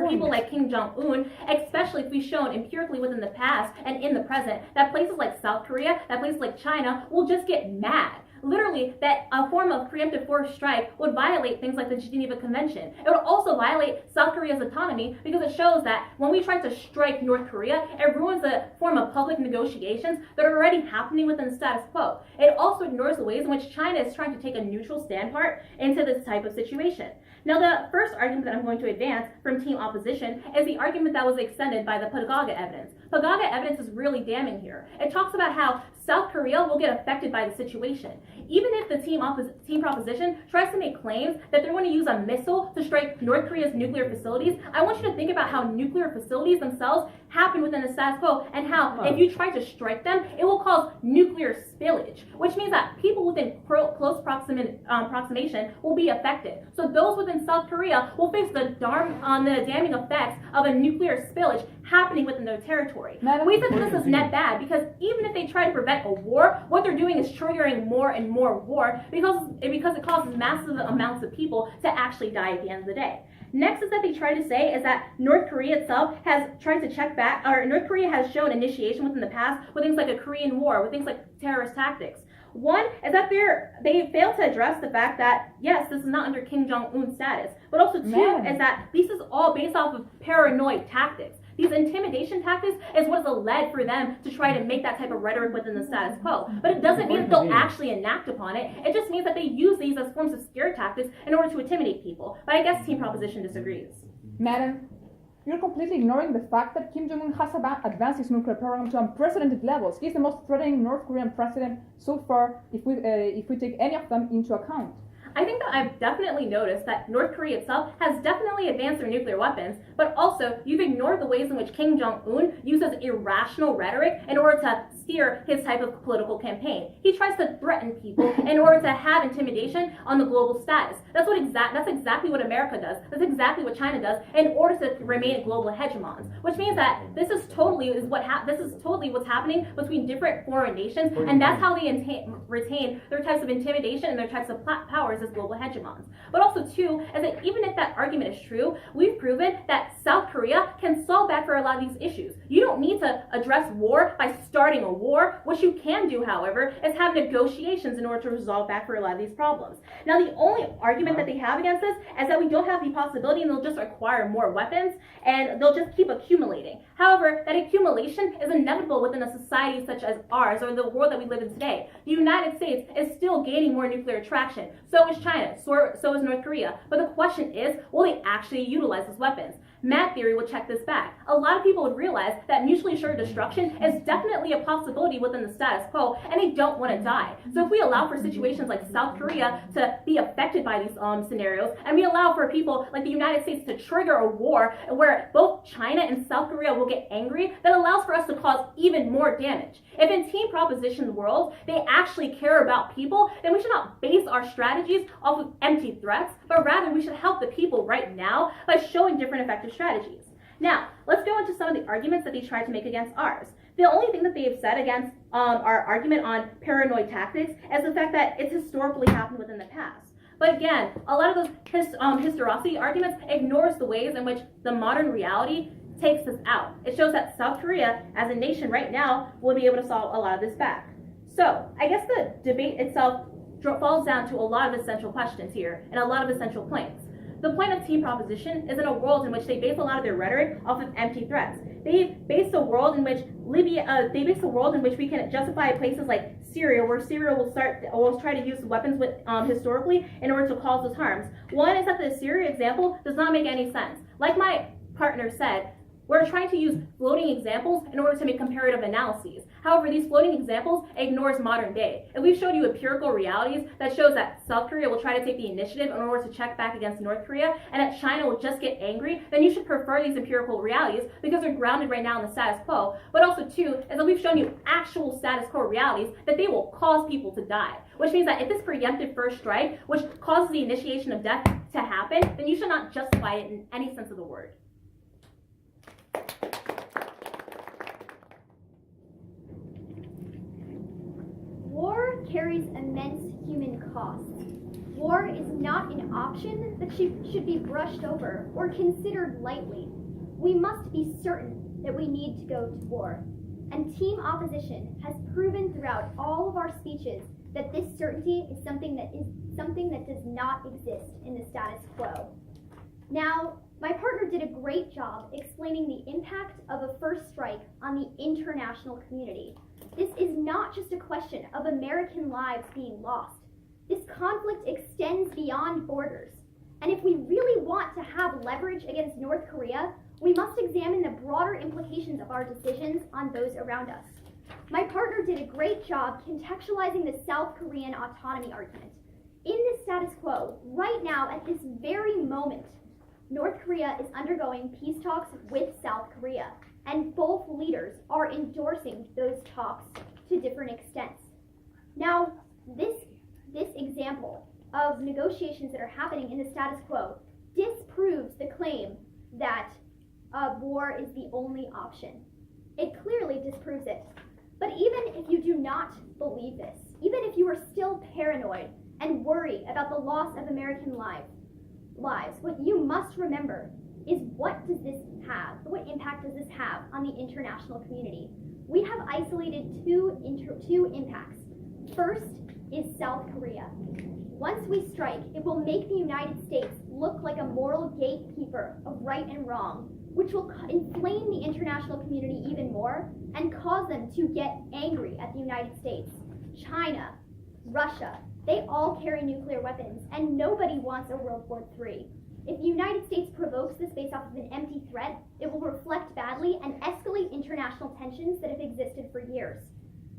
people like Kim Jong-un, especially if we've shown empirically within the past and in the present that places like South Korea, that places like China will just get mad. Literally, that a form of preemptive force strike would violate things like the Geneva Convention. It would also violate South Korea's autonomy because it shows that when we try to strike North Korea, it ruins the form of public negotiations that are already happening within the status quo. It also ignores the ways in which China is trying to take a neutral standpoint into this type of situation. Now, the first argument that I'm going to advance from Team Opposition is the argument that was extended by the Pagaga evidence. Pagaga evidence is really damning here. It talks about how South Korea will get affected by the situation. Even if the Team Proposition tries to make claims that they're going to use a missile to strike North Korea's nuclear facilities, I want you to think about how nuclear facilities themselves happen within the status quo, and how if you try to strike them, it will cause nuclear spillage, which means that people within close proximation will be affected. So those within South Korea will face the damning effects of a nuclear spillage happening within their territory. We said this is net bad because even if they try to prevent a war, what they're doing is triggering more and more war because it causes massive amounts of people to actually die at the end of the day. Next is that they try to say is that North Korea itself has tried to check back, or North Korea has shown initiation within the past with things like a Korean War, with things like terrorist tactics. One is that they fail to address the fact that, yes, this is not under Kim Jong-un's status, but also two is that this is all based off of paranoid tactics. These intimidation tactics is what has led for them to try to make that type of rhetoric within the status quo. But it doesn't mean that they'll actually enact upon it. It just means that they use these as forms of scare tactics in order to intimidate people. But I guess Team Proposition disagrees. Madam, you're completely ignoring the fact that Kim Jong-un has advanced his nuclear program to unprecedented levels. He's the most threatening North Korean president so far, if we take any of them into account. I think that I've definitely noticed that North Korea itself has definitely advanced their nuclear weapons, but also you've ignored the ways in which Kim Jong-un uses irrational rhetoric in order to steer his type of political campaign. He tries to threaten people in order to have intimidation on the global status. That's exactly what America does. That's exactly what China does in order to remain global hegemons. Which means that this is totally what's happening between different foreign nations, and that's how they retain their types of intimidation and their types of powers as global hegemons. But also too, is that even if that argument is true, we've proven that South Korea can solve that for a lot of these issues. You don't need to address war by starting a war. What you can do, however, is have negotiations in order to resolve that for a lot of these problems. Now, the only argument that they have against this is that we don't have the possibility and they'll just acquire more weapons and they'll just keep accumulating. However, that accumulation is inevitable within a society such as ours or the world that we live in today. The United States is still gaining more nuclear traction. So is China, so is North Korea. But the question is, will they actually utilize these weapons? Mad theory will check this back. A lot of people would realize that mutually assured destruction is definitely a possibility within the status quo, and they don't want to die. So if we allow for situations like South Korea to be affected by these scenarios, and we allow for people like the United States to trigger a war where both China and South Korea will get angry, that allows for us to cause even more damage. If in Team Proposition's world, they actually care about people, then we should not base our strategies off of empty threats, but rather we should help the people right now by showing different effective strategies. Now, let's go into some of the arguments that they tried to make against ours. The only thing that they have said against our argument on paranoid tactics is the fact that it's historically happened within the past. But again, a lot of those historicity arguments ignores the ways in which the modern reality takes us out. It shows that South Korea, as a nation right now, will be able to solve a lot of this back. So, I guess the debate itself falls down to a lot of essential questions here and a lot of essential points. The point of Team Proposition is in a world in which they base a lot of their rhetoric off of empty threats. They base a world in which we can justify places like Syria, where Syria will try to use weapons historically in order to cause those harms. One is that the Syria example does not make any sense. Like my partner said, we're trying to use floating examples in order to make comparative analyses. However, these floating examples ignores modern day. If we've showed you empirical realities that shows that South Korea will try to take the initiative in order to check back against North Korea, and that China will just get angry, then you should prefer these empirical realities because they're grounded right now in the status quo. But also too, is that we've shown you actual status quo realities that they will cause people to die. Which means that if this preemptive first strike, which causes the initiation of death to happen, then you should not justify it in any sense of the word. War carries immense human costs. War is not an option that should be brushed over or considered lightly. We must be certain that we need to go to war. And Team Opposition has proven throughout all of our speeches that this certainty is something that does not exist in the status quo. Now, my partner did a great job explaining the impact of a first strike on the international community. This is not just a question of American lives being lost. This conflict extends beyond borders. And if we really want to have leverage against North Korea, we must examine the broader implications of our decisions on those around us. My partner did a great job contextualizing the South Korean autonomy argument. In the status quo, right now, at this very moment, North Korea is undergoing peace talks with South Korea, and both leaders are endorsing those talks to different extents. Now, this example of negotiations that are happening in the status quo disproves the claim that war is the only option. It clearly disproves it. But even if you do not believe this, even if you are still paranoid and worry about the loss of American lives, what you must remember is what impact does this have on the international community? We have isolated two impacts. First is South Korea. Once we strike, it will make the United States look like a moral gatekeeper of right and wrong, which will inflame the international community even more and cause them to get angry at the United States. China, Russia, they all carry nuclear weapons, and nobody wants a World War III. If the United States provokes this based off of an empty threat, it will reflect badly and escalate international tensions that have existed for years.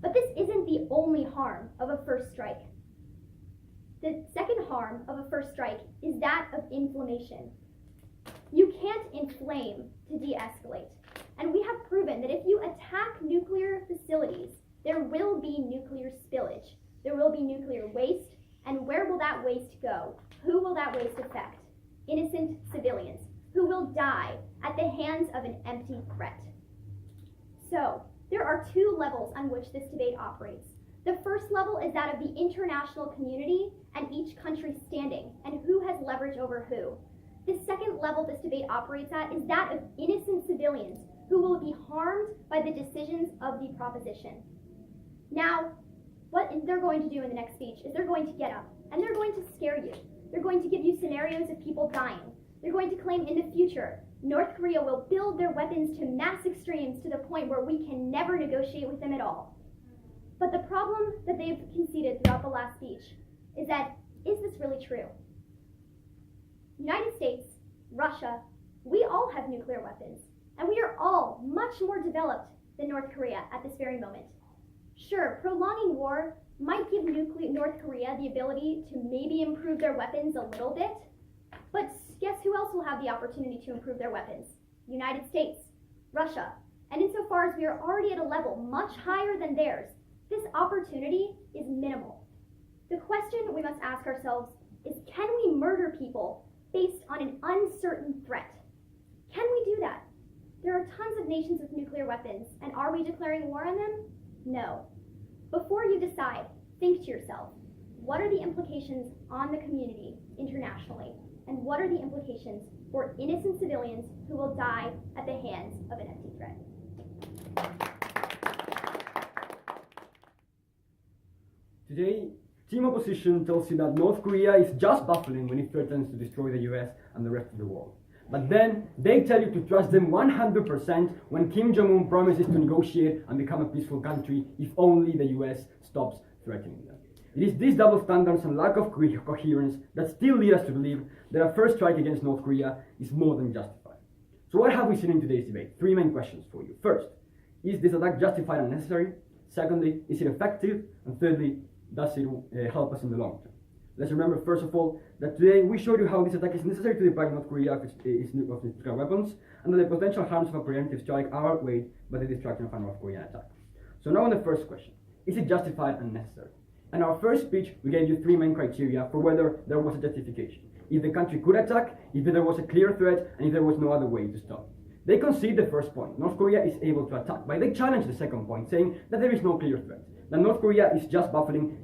But this isn't the only harm of a first strike. The second harm of a first strike is that of inflammation. You can't inflame to de-escalate. And we have proven that if you attack nuclear facilities, there will be nuclear spillage. There will be nuclear waste. And where will that waste go? Who will that waste affect? Innocent civilians who will die at the hands of an empty threat. So, there are two levels on which this debate operates. The first level is that of the international community and each country standing and who has leverage over who. The second level this debate operates at is that of innocent civilians who will be harmed by the decisions of the proposition. Now, what they're going to do in the next speech is they're going to get up and they're going to scare you. They're going to give you scenarios of people dying. They're going to claim in the future North Korea will build their weapons to mass extremes to the point where we can never negotiate with them at all. But the problem that they've conceded throughout the last speech is that, is this really true? United States, Russia, we all have nuclear weapons, and we are all much more developed than North Korea at this very moment. Sure, prolonging war might give North Korea the ability to maybe improve their weapons a little bit, but guess who else will have the opportunity to improve their weapons? United States, Russia, and insofar as we are already at a level much higher than theirs, this opportunity is minimal. The question we must ask ourselves is, can we murder people based on an uncertain threat? Can we do that? There are tons of nations with nuclear weapons, and are we declaring war on them? No. Before you decide, think to yourself, what are the implications on the community internationally, and what are the implications for innocent civilians who will die at the hands of an empty threat? Today, Team Opposition tells you that North Korea is just baffling when it threatens to destroy the US and the rest of the world. But then, they tell you to trust them 100% when Kim Jong-un promises to negotiate and become a peaceful country if only the US stops threatening them. It is these double standards and lack of coherence that still lead us to believe that a first strike against North Korea is more than justified. So what have we seen in today's debate? Three main questions for you. First, is this attack justified and necessary? Secondly, is it effective? And thirdly, does it help us in the long term? Let's remember, first of all, that today we showed you how this attack is necessary to deprive North Korea of its nuclear weapons, and that the potential harms of a preemptive strike are outweighed by the destruction of a North Korean attack. So now on the first question, is it justified and necessary? In our first speech, we gave you three main criteria for whether there was a justification. If the country could attack, if there was a clear threat, and if there was no other way to stop. They concede the first point. North Korea is able to attack, but they challenge the second point, saying that there is no clear threat. That North Korea is just baffling,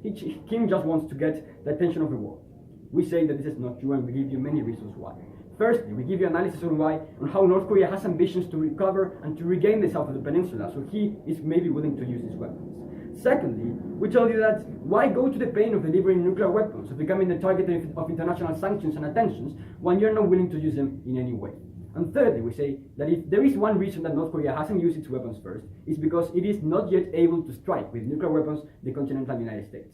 Kim just wants to get the attention of the world. We say that this is not true, and we give you many reasons why. Firstly, we give you analysis on how North Korea has ambitions to recover and to regain the south of the peninsula, so he is maybe willing to use his weapons. Secondly, we tell you that why go to the pain of delivering nuclear weapons, of becoming the target of international sanctions and attentions, when you're not willing to use them in any way. And thirdly, we say that if there is one reason that North Korea hasn't used its weapons first, it's because it is not yet able to strike with nuclear weapons the continental United States.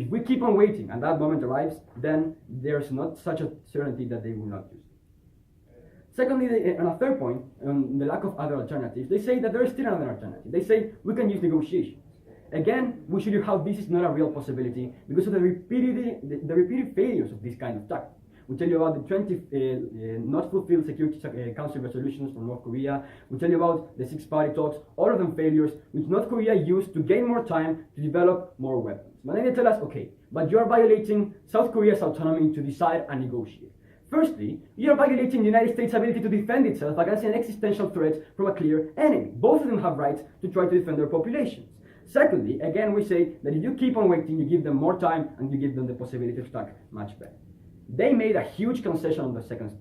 If we keep on waiting and that moment arrives, then there's not such a certainty that they will not use it. Secondly, on a third point, on the lack of other alternatives, they say that there is still another alternative. They say we can use negotiations. Again, we show you how this is not a real possibility because of the repeated failures of this kind of tactic. We tell you about the 20 not fulfilled Security Council resolutions from North Korea. We tell you about the six-party talks, all of them failures, which North Korea used to gain more time to develop more weapons. But then they tell us, okay, but you are violating South Korea's autonomy to decide and negotiate. Firstly, you are violating the United States' ability to defend itself against an existential threat from a clear enemy. Both of them have rights to try to defend their populations. Secondly, again, we say that if you keep on waiting, you give them more time and you give them the possibility to attack much better. They made a huge concession on the second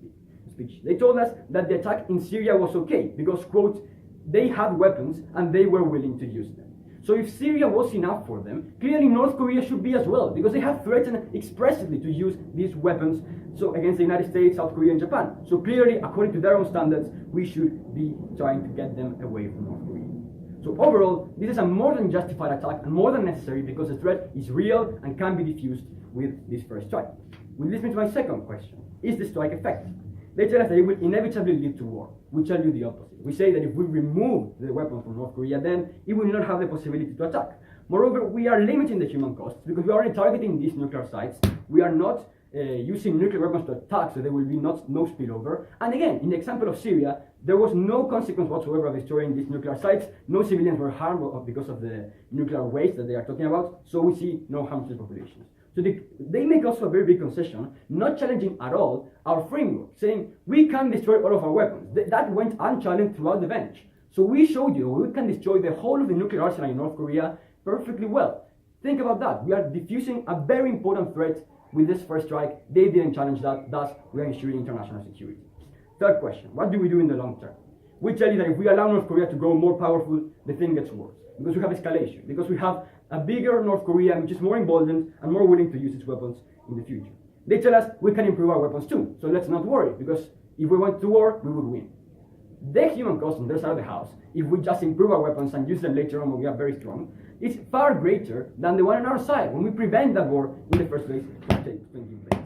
speech. They told us that the attack in Syria was okay because, quote, they had weapons and they were willing to use them. So if Syria was enough for them, clearly North Korea should be as well because they have threatened expressly to use these weapons against the United States, South Korea, and Japan. So clearly, according to their own standards, we should be trying to get them away from North Korea. So overall, this is a more than justified attack and more than necessary because the threat is real and can be diffused with this first strike. Which leads me to my second question. Is the strike effective? They tell us that it will inevitably lead to war. We tell you the opposite. We say that if we remove the weapons from North Korea, then it will not have the possibility to attack. Moreover, we are limiting the human costs because we are only targeting these nuclear sites. We are not using nuclear weapons to attack, so there will be no spillover. And again, in the example of Syria, there was no consequence whatsoever of destroying these nuclear sites. No civilians were harmed because of the nuclear waste that they are talking about, so we see no harm to the populations. So they make also a very big concession, not challenging at all our framework, saying we can destroy all of our weapons. That went unchallenged throughout the bench. So we showed you we can destroy the whole of the nuclear arsenal in North Korea perfectly well. Think about that. We are diffusing a very important threat with this first strike. They didn't challenge that, thus we are ensuring international security. Third question, what do we do in the long term? We tell you that if we allow North Korea to grow more powerful, the thing gets worse. Because we have escalation, because we have a bigger North Korea which is more emboldened and more willing to use its weapons in the future. They tell us we can improve our weapons too, so let's not worry, because if we went to war, we would win. The human cost on their side of the house, if we just improve our weapons and use them later on when we are very strong, is far greater than the one on our side when we prevent that war in the first place from taking place.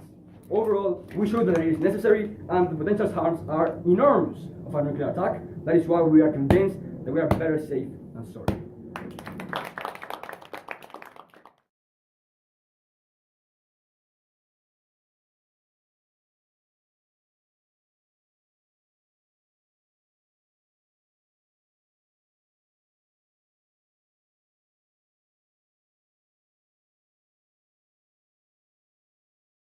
Overall, we show that it is necessary and the potential harms are enormous of a nuclear attack. That is why we are convinced that we are better safe than sorry.